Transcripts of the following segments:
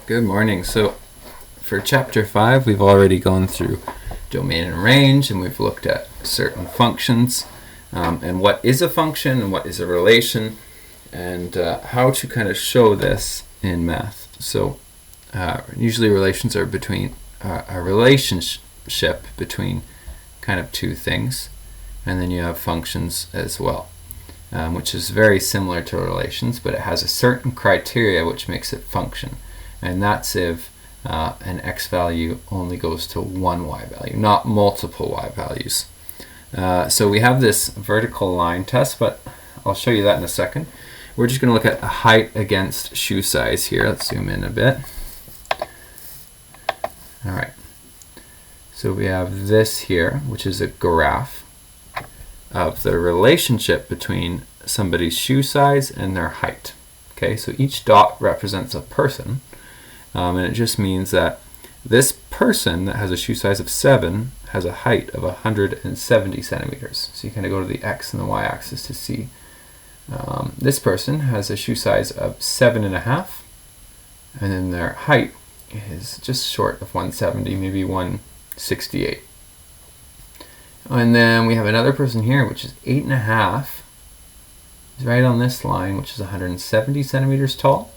Good morning. So for Chapter 5, we've already gone through domain and range, and we've looked at certain functions and what is a function and what is a relation, and how to kind of show this in math. So usually relations are between a relationship between kind of two things, and then you have functions as well, which is very similar to relations, but it has a certain criteria which makes it function. And that's if an x value only goes to one y value, not multiple y values. So we have this vertical line test, but I'll show you that in a second. We're just going to look at height against shoe size here. Let's zoom in a bit. All right. So we have this here, which is a graph of the relationship between somebody's shoe size and their height. Okay, so each dot represents a person. And it just means that this person that has a shoe size of 7 has a height of 170 centimeters. So you kind of go to the x and the y axis to see. This person has a shoe size of 7.5, and then their height is just short of 170, maybe 168. And then we have another person here, which is 8.5. It's right on this line, which is 170 centimeters tall.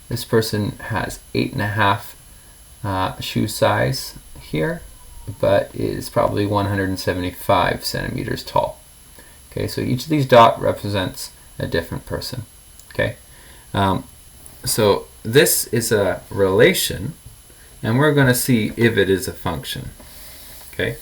This person has 8.5 shoe size here, but is probably 175 centimeters tall. Okay, so each of these dots represents a different person. Okay, so this is a relation, and we're going to see if it is a function. Okay,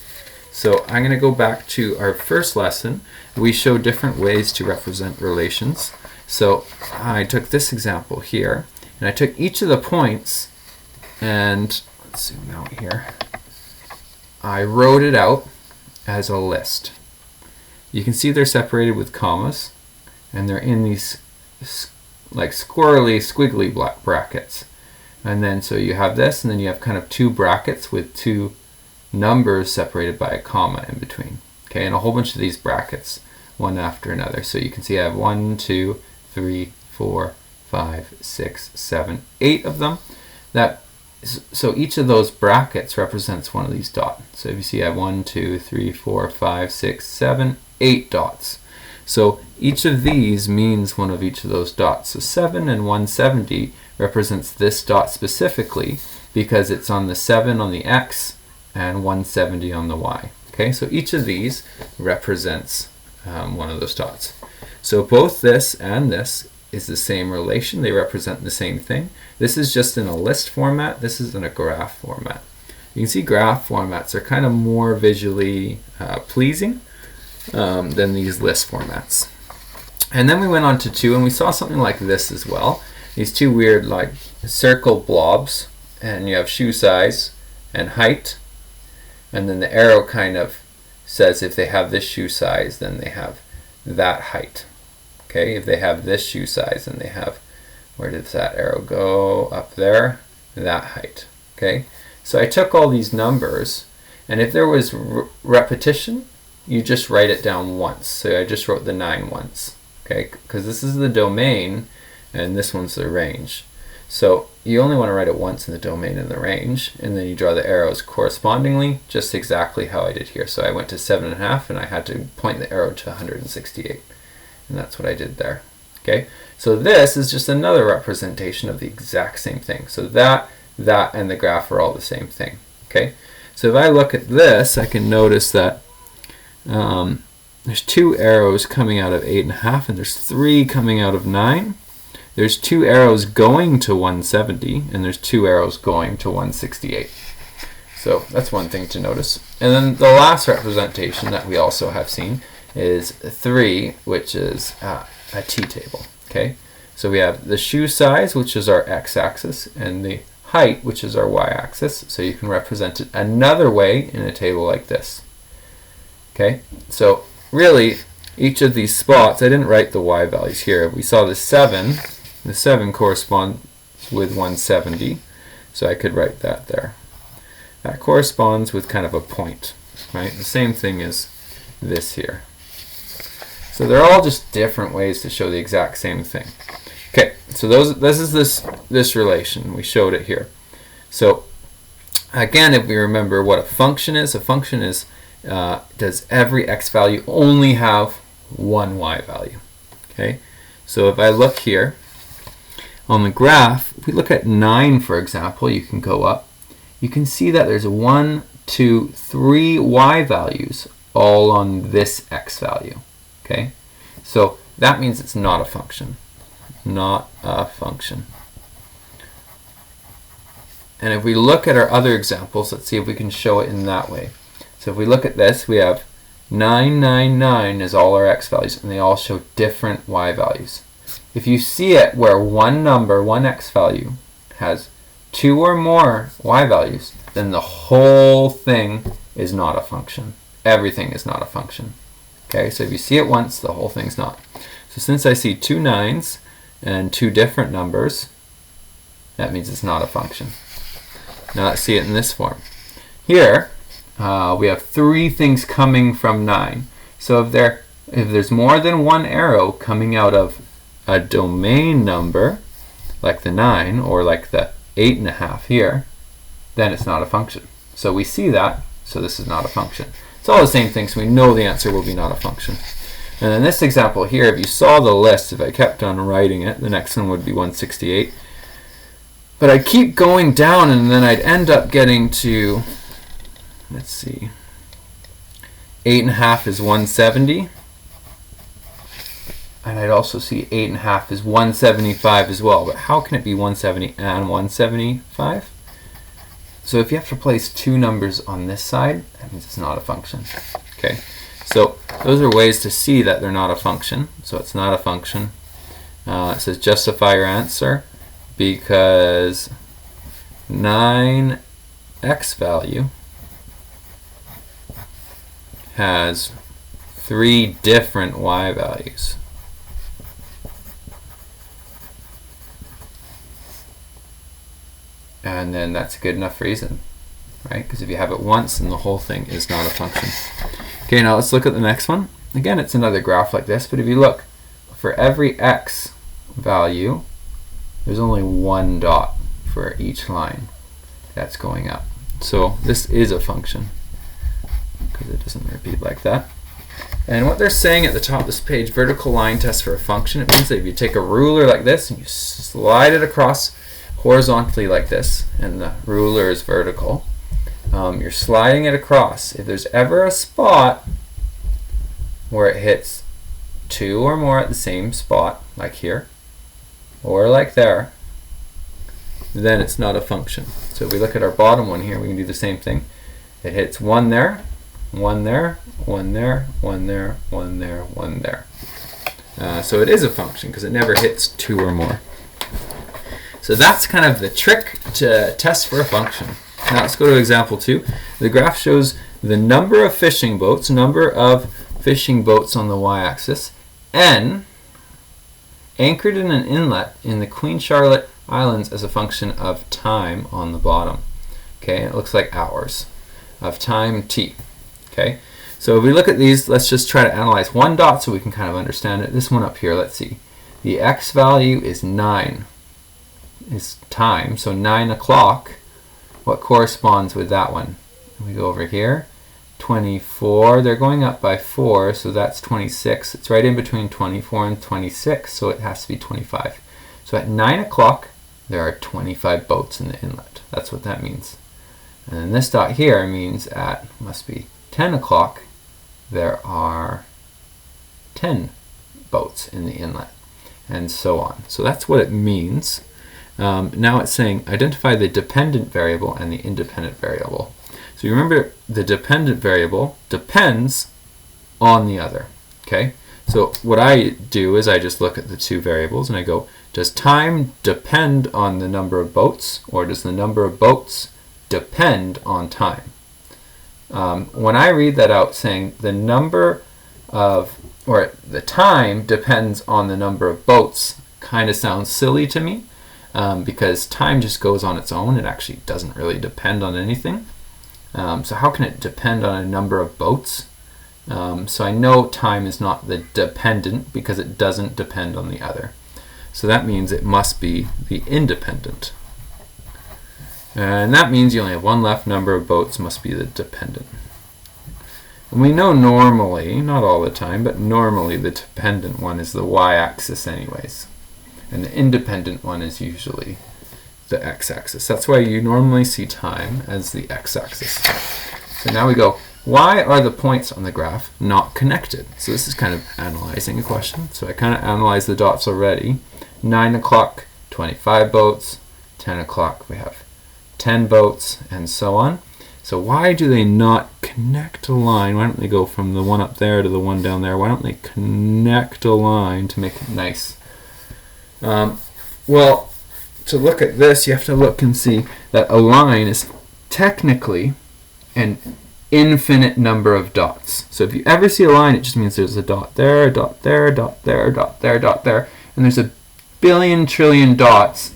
so I'm going to go back to our first lesson. We show different ways to represent relations. So I took this example here. And I took each of the points, and let's zoom out here. I wrote it out as a list. You can see they're separated with commas, and they're in these like squirrely, squiggly black brackets. And then so you have this, and then you have kind of two brackets with two numbers separated by a comma in between. Okay, and a whole bunch of these brackets, one after another. So you can see I have 1, 2, 3, 4, 5, 6, 7, 8 of them. So each of those brackets represents one of these dots. So if you see I have 1, 2, 3, 4, 5, 6, 7, 8 dots. So each of these means one of each of those dots. So 7 and 170 represents this dot specifically because it's on the 7 on the x and 170 on the y. Okay, so each of these represents one of those dots. So both this and this is the same relation. They represent the same thing. This is just in a list format. This is in a graph format. You can see graph formats are kind of more visually pleasing than these list formats. And then we went on to 2, and we saw something like this as well. These two weird like circle blobs, and you have shoe size and height, and then the arrow kind of says if they have this shoe size, then they have that height. Okay, if they have this shoe size, and they have, where does that arrow go? Up there, that height. Okay, so I took all these numbers, and if there was repetition, you just write it down once. So I just wrote the 9 once. Okay, because this is the domain, and this one's the range. So you only want to write it once in the domain and the range, and then you draw the arrows correspondingly, just exactly how I did here. So I went to 7.5, and I had to point the arrow to 168. And that's what I did there. Okay, so this is just another representation of the exact same thing. So that, and the graph are all the same thing. Okay, so if I look at this, I can notice that there's 2 arrows coming out of 8.5, and there's 3 coming out of 9. There's 2 arrows going to 170, and there's 2 arrows going to 168. So that's one thing to notice. And then the last representation that we also have seen is 3, which is a t-table. Okay, so we have the shoe size, which is our x-axis, and the height, which is our y-axis. So you can represent it another way in a table like this. Okay, so really each of these spots, I didn't write the y values here. We saw the 7. The 7 corresponds with 170, so I could write that there. That corresponds with kind of a point, right? The same thing as this here. So they're all just different ways to show the exact same thing. Okay, so this is this relation. We showed it here. So again, if we remember what a function is does every x value only have one y value? Okay, so if I look here on the graph, if we look at 9, for example, you can go up. You can see that there's 1, 2, 3 y values all on this x value. Okay, so that means it's not a function. Not a function. And if we look at our other examples, let's see if we can show it in that way. So if we look at this, we have 9, 9, 9 is all our x values, and they all show different y values. If you see it where one number, one x value, has 2 or more y values, then the whole thing is not a function. Everything is not a function. Okay, so if you see it once, the whole thing's not. So since I see 2 9s and 2 different numbers, that means it's not a function. Now let's see it in this form. Here, we have 3 things coming from 9. So if there's more than one arrow coming out of a domain number, like the 9 or like the 8.5 here, then it's not a function. So we see that, so this is not a function. It's all the same thing, so we know the answer will be not a function. And in this example here, if you saw the list, if I kept on writing it, the next one would be 168. But I'd keep going down, and then I'd end up getting to, let's see, 8.5 is 170. And I'd also see 8.5 is 175 as well. But how can it be 170 and 175? So if you have to place 2 numbers on this side, that means it's not a function. Okay, so those are ways to see that they're not a function. So it's not a function. It says justify your answer because 9x value has 3 different y values. And then that's a good enough reason, right? Because if you have it once, then the whole thing is not a function. Okay, now let's look at the next one. Again, it's another graph like this, but if you look, for every x value, there's only 1 dot for each line that's going up. So this is a function, because it doesn't repeat like that. And what they're saying at the top of this page, vertical line test for a function, it means that if you take a ruler like this and you slide it across horizontally like this, and the ruler is vertical, you're sliding it across. If there's ever a spot where it hits 2 or more at the same spot, like here, or like there, then it's not a function. So if we look at our bottom one here, we can do the same thing. It hits 1 there, 1 there, 1 there, 1 there, 1 there, 1 there. So it is a function because it never hits 2 or more. So that's kind of the trick to test for a function. Now let's go to example 2. The graph shows the number of fishing boats on the y-axis, n, anchored in an inlet in the Queen Charlotte Islands as a function of time on the bottom. Okay, it looks like hours of time t. Okay, so if we look at these, let's just try to analyze 1 dot so we can kind of understand it. This one up here, let's see. The x value is 9. Is time, so 9 o'clock. What corresponds with that one? We go over here, 24. They're going up by 4, so that's 26. It's right in between 24 and 26, so it has to be 25. So at 9 o'clock, there are 25 boats in the inlet. That's what that means. And then this dot here means at, must be 10 o'clock, there are 10 boats in the inlet, and so on. So that's what it means. Now it's saying identify the dependent variable and the independent variable. So you remember the dependent variable depends on the other. Okay, so what I do is I just look at the 2 variables and I go, does time depend on the number of boats, or does the number of boats depend on time? When I read that out saying the number of, or the time depends on the number of boats, kind of sounds silly to me. Because time just goes on its own. It actually doesn't really depend on anything. So how can it depend on a number of boats? So I know time is not the dependent because it doesn't depend on the other. So that means it must be the independent. And that means you only have one left. Number of boats must be the dependent. And we know normally, not all the time, but normally the dependent one is the y-axis anyways. And the independent one is usually the x-axis. That's why you normally see time as the x-axis. So now we go, why are the points on the graph not connected? So this is kind of analyzing a question. So I kind of analyzed the dots already. 9 o'clock, 25 boats. 10 o'clock, we have 10 boats, and so on. So why do they not connect a line? Why don't they go from the one up there to the one down there? Why don't they connect a line to make it nice? Well, to look at this, you have to look and see that a line is technically an infinite number of dots. So if you ever see a line, it just means there's a dot there, a dot there, a dot there, a dot there, a dot there, and there's a billion trillion dots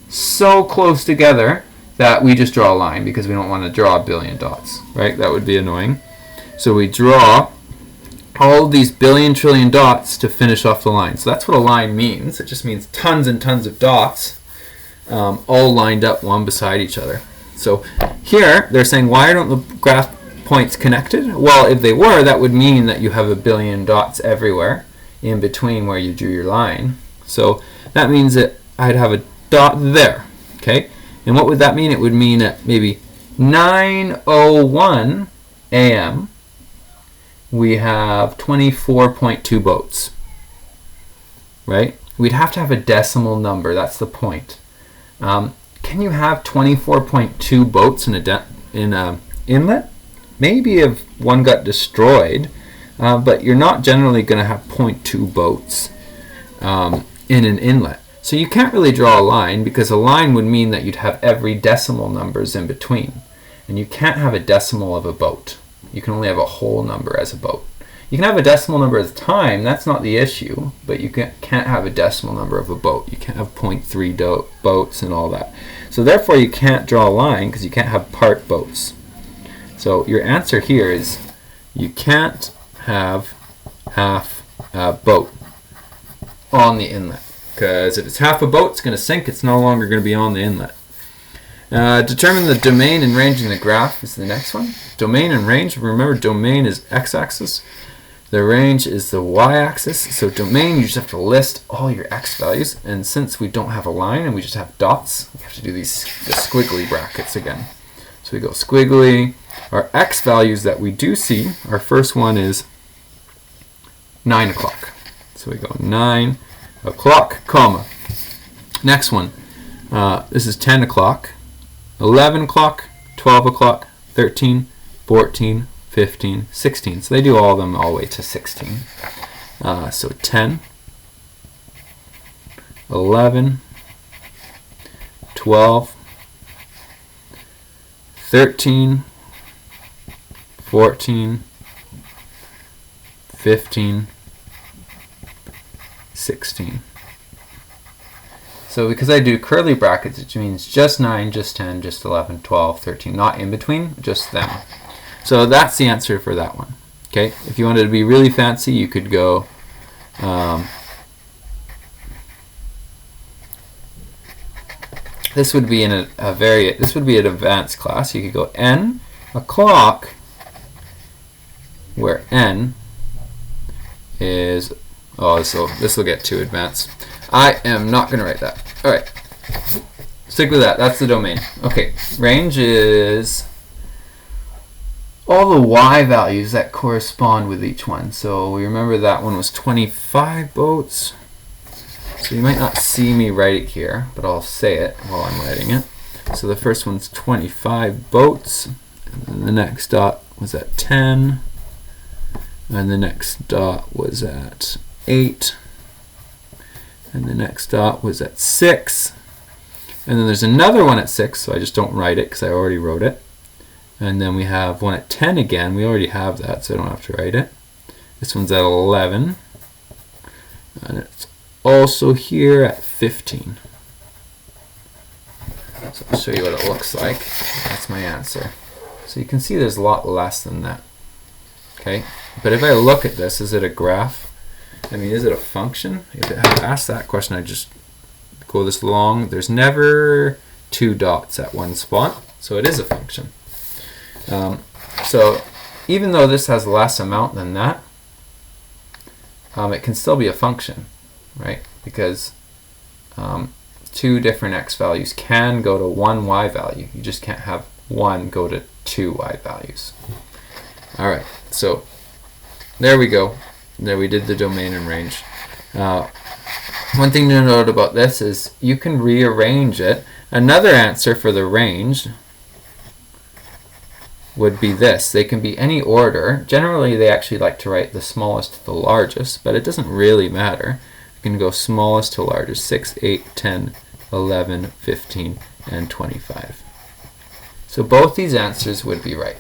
so close together that we just draw a line because we don't want to draw a billion dots, right? That would be annoying. So we draw all these billion trillion dots to finish off the line. So that's what a line means. It just means tons and tons of dots all lined up one beside each other. So here they're saying, why don't the graph points connected? Well, if they were, that would mean that you have a billion dots everywhere in between where you drew your line. So that means that I'd have a dot there, okay? And what would that mean? It would mean at maybe 9:01 a.m. we have 24.2 boats, right? We'd have to have a decimal number. That's the point. Can you have 24.2 boats in a inlet? Maybe if one got destroyed, but you're not generally going to have 0.2 boats in an inlet. So you can't really draw a line because a line would mean that you'd have every decimal numbers in between. And you can't have a decimal of a boat. You can only have a whole number as a boat. You can have a decimal number as time, that's not the issue, but you can't have a decimal number of a boat. You can't have 0.3 boats and all that. So therefore you can't draw a line because you can't have part boats. So your answer here is you can't have half a boat on the inlet. Because if it's half a boat, it's going to sink. It's no longer going to be on the inlet. Determine the domain and range in the graph is the next one. Domain and range. Remember, domain is x-axis. The range is the y-axis. So domain, you just have to list all your x values. And since we don't have a line and we just have dots, we have to do the squiggly brackets again. So we go squiggly. Our x values that we do see, our first one is 9 o'clock. So we go 9 o'clock, comma. Next one, this is 10 o'clock, 11 o'clock, 12 o'clock, 13, 14, 15, 16. So they do all of them all the way to 16. So 10, 11, 12, 13, 14, 15, 16. So because I do curly brackets, it means just 9, just 10, just 11, 12, 13, not in between, just them. So that's the answer for that one. Okay, if you wanted to be really fancy, you could go this would be in this would be an advanced class. You could go n o'clock, where n is, oh, so this will get too advanced. I am not going to write that. All right, stick with that. That's the domain. Okay, range is all the y values that correspond with each one. So we remember that one was 25 boats. So you might not see me write it here, but I'll say it while I'm writing it. So the first one's 25 boats, and then the next dot was at 10, and the next dot was at 8, and the next dot was at 6, and then there's another one at 6, so I just don't write it because I already wrote it. And then we have one at 10 again. We already have that, so I don't have to write it. This one's at 11, and it's also here at 15. So I'll show you what it looks like. That's my answer. So you can see there's a lot less than that. Okay, but if I look at this, is it a graph? I mean, is it a function? If it had asked that question, I'd just go this long. There's never 2 dots at one spot, so it is a function. So even though this has less amount than that, it can still be a function, right? Because 2 different x values can go to 1 y value. You just can't have 1 go to 2 y values. All right, so there we go. There we did the domain and range. One thing to note about this is you can rearrange it. Another answer for the range would be this. They can be any order. Generally, they actually like to write the smallest to the largest, but it doesn't really matter. You can go smallest to largest, 6, 8, 10, 11, 15, and 25. So both these answers would be right.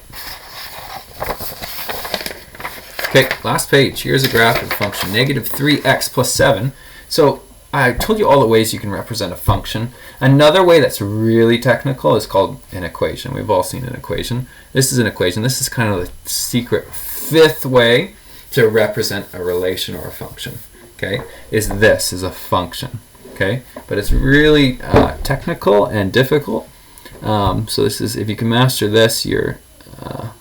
Okay, last page. Here's a graph of the function negative 3x plus 7. So I told you all the ways you can represent a function. Another way that's really technical is called an equation. We've all seen an equation. This is an equation. This is kind of the secret 5th way to represent a relation or a function. Okay, is a function. Okay, but it's really technical and difficult. So this is, if you can master this, you're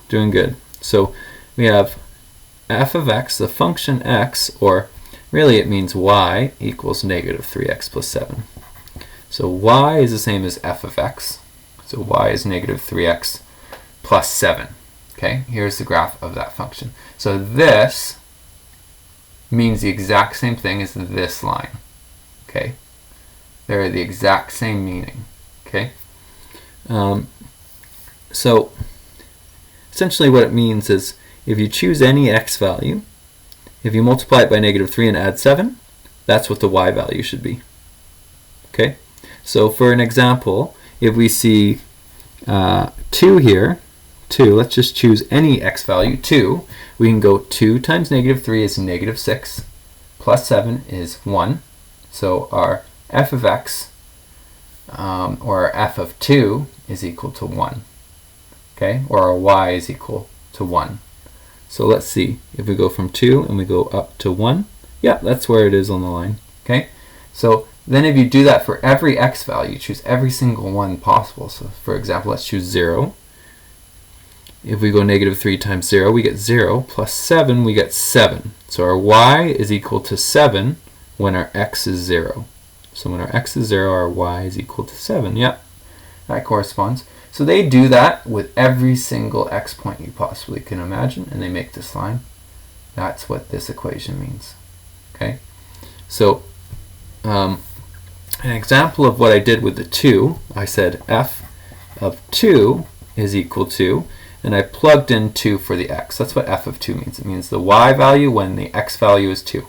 doing good. So we have f of x, the function x, or really it means y, equals negative 3x plus 7. So y is the same as f of x. So y is negative 3x plus 7. Okay, here's the graph of that function. So this means the exact same thing as this line. Okay, they're the exact same meaning. Okay, so essentially what it means is if you choose any x value, if you multiply it by negative 3 and add 7, that's what the y value should be. Okay, so for an example, if we see 2 here, 2, let's just choose any x value, 2, we can go 2 times negative 3 is negative 6, plus 7 is 1. So our f of x, or our f of 2, is equal to 1. Okay, or our y is equal to 1. So let's see, if we go from 2 and we go up to 1, yeah, that's where it is on the line. Okay, so then if you do that for every x value, choose every single one possible. So for example, let's choose 0. If we go negative 3 times 0, we get 0, plus 7, we get 7. So our y is equal to 7 when our x is 0. So when our x is 0, our y is equal to 7. Yep, that corresponds. So they do that with every single x point you possibly can imagine, and they make this line. That's what this equation means. Okay, so an example of what I did with the 2, I said f of 2 is equal to, and I plugged in 2 for the x. That's what f of 2 means. It means the y value when the x value is 2.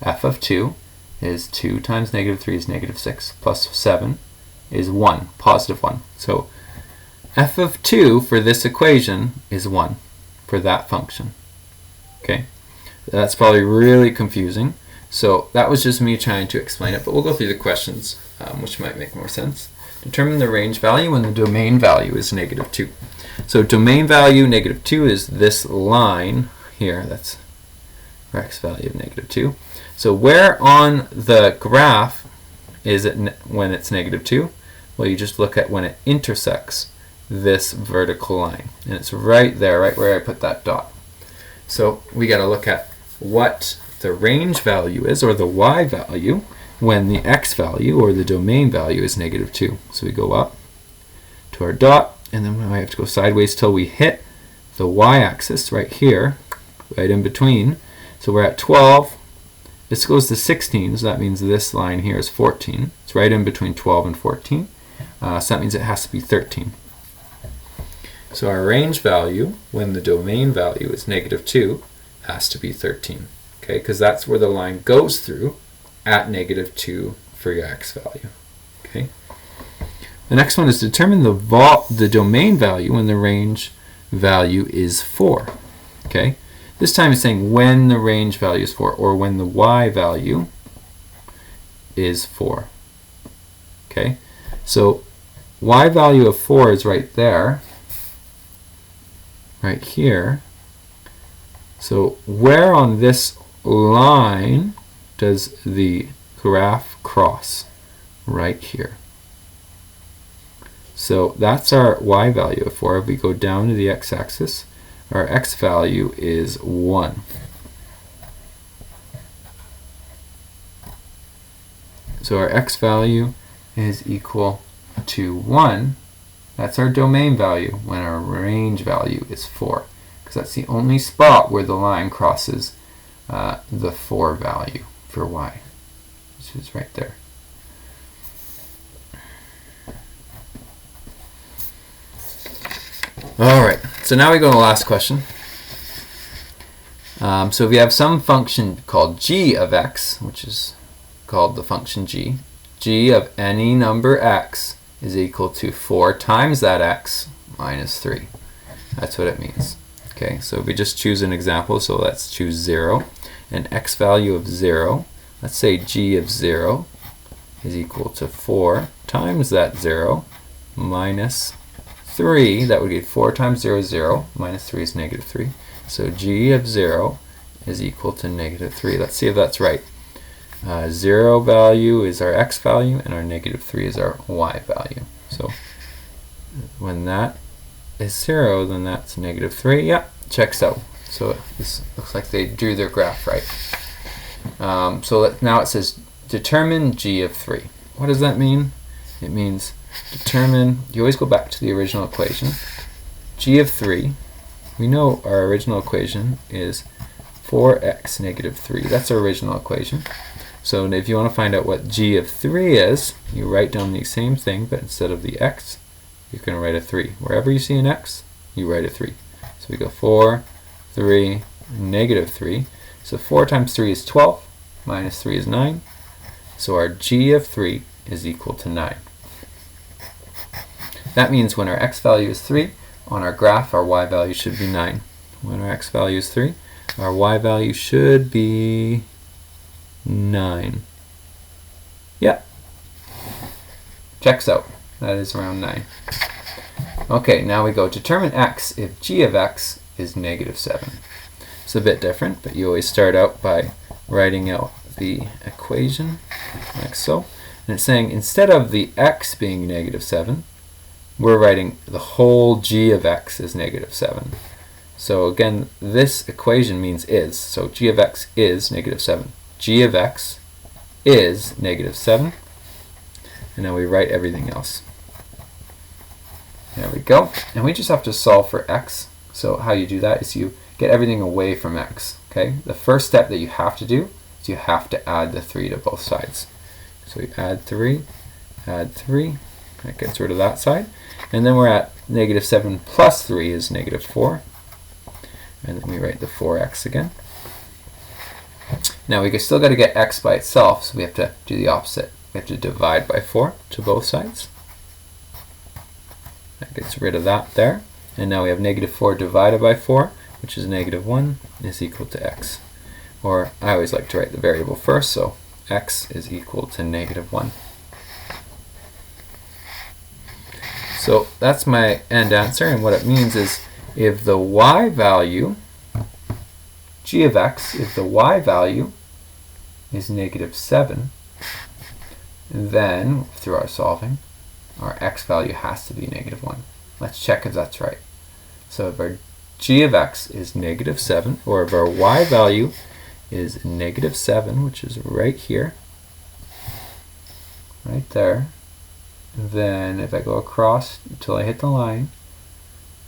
F of 2 is 2 times negative 3 is negative 6, plus 7 is 1, positive 1. So f of 2 for this equation is 1 for that function. Okay, that's probably really confusing. So that was just me trying to explain it, but we'll go through the questions, which might make more sense. Determine the range value when the domain value is negative 2. So domain value negative 2 is this line here. That's our x value of negative 2. So where on the graph is it when it's negative 2? Well, you just look at when it intersects this vertical line, and it's right there, right where I put that dot. So we got to look at what the range value is, or the y value, when the x value or the domain value is negative 2. So we go up to our dot, and then we might have to go sideways till we hit the y-axis right here, right in between. So we're at 12. This goes to 16, so that means this line here is 14. It's right in between 12 and 14. So that means it has to be 13. So our range value, when the domain value is negative 2, has to be 13. Okay, because that's where the line goes through at negative 2 for your x value. Okay. The next one is determine the domain value when the range value is 4. Okay. This time it's saying when the range value is 4, or when the y value is 4. Okay. So y value of 4 is right there, right here. So where on this line does the graph cross? Right here. So that's our y value of 4. If we go down to the x-axis, our x value is 1. So our x value is equal to 1. That's our domain value when our range value is 4, because that's the only spot where the line crosses the 4 value for y, which is right there. Alright, so now we go to the last question. So if you have some function called g of x, which is called the function g of any number x is equal to 4 times that x minus 3. That's what it means. Okay, so if we just choose an example, so let's choose 0, an x value of 0, let's say g of 0 is equal to 4 times that 0 minus 3. That would be 4 times 0 is 0, minus 3 is negative 3. So g of 0 is equal to negative 3. Let's see if that's right. 0 value is our x value, and our negative 3 is our y value. So when that is 0, then that's negative 3. Yep, checks out. So this looks like they drew their graph right. So now it says determine g of 3. What does that mean? It means determine, you always go back to the original equation. G of 3, we know our original equation is 4x negative 3. That's our original equation. So if you want to find out what g of 3 is, you write down the same thing, but instead of the x, you're going to write a 3. Wherever you see an x, you write a 3. So we go 4, 3, negative 3. So 4 times 3 is 12, minus 3 is 9. So our g of 3 is equal to 9. That means when our x value is 3, on our graph our y value should be 9. When our x value is 3, our y value should be 9. Yep. Checks out. That is around 9. Okay, now we go determine x if g of x is negative 7. It's a bit different, but you always start out by writing out the equation like so. And it's saying instead of the x being negative 7, we're writing the whole g of x is negative 7. So again, this equation means is. So g of x is negative 7. G of x is negative 7. And now we write everything else. There we go. And we just have to solve for x. So how you do that is you get everything away from x. Okay. The first step that you have to do is you have to add the 3 to both sides. So we add 3, add 3. That gets rid of that side. And then we're at negative 7 plus 3 is negative 4. And then we write the 4x again. Now we still got to get x by itself, so we have to do the opposite. We have to divide by 4 to both sides. That gets rid of that there. And now we have negative 4 divided by 4, which is negative 1, is equal to x. Or I always like to write the variable first, so x is equal to negative 1. So that's my end answer, and what it means is if the y value, g of x, if the y value is negative 7, then through our solving, our x value has to be negative 1. Let's check if that's right. So if our g of x is negative 7, or if our y value is negative 7, which is right here, right there, then if I go across until I hit the line,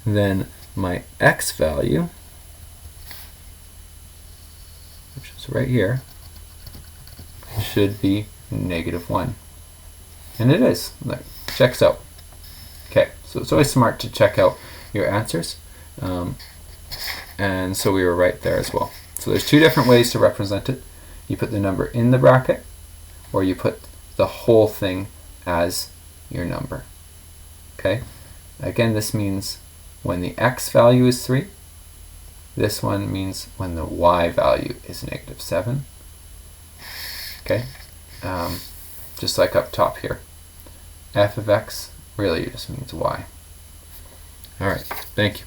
then my x value, which is right here, should be negative 1. And it is. That checks out. Okay, so it's always smart to check out your answers. And so we were right there as well. So there's 2 different ways to represent it. You put the number in the bracket, or you put the whole thing as your number. Okay? Again, this means when the x value is 3. This one means when the y value is negative 7. Okay? Just like up top here. F of x really just means y. Alright, thank you.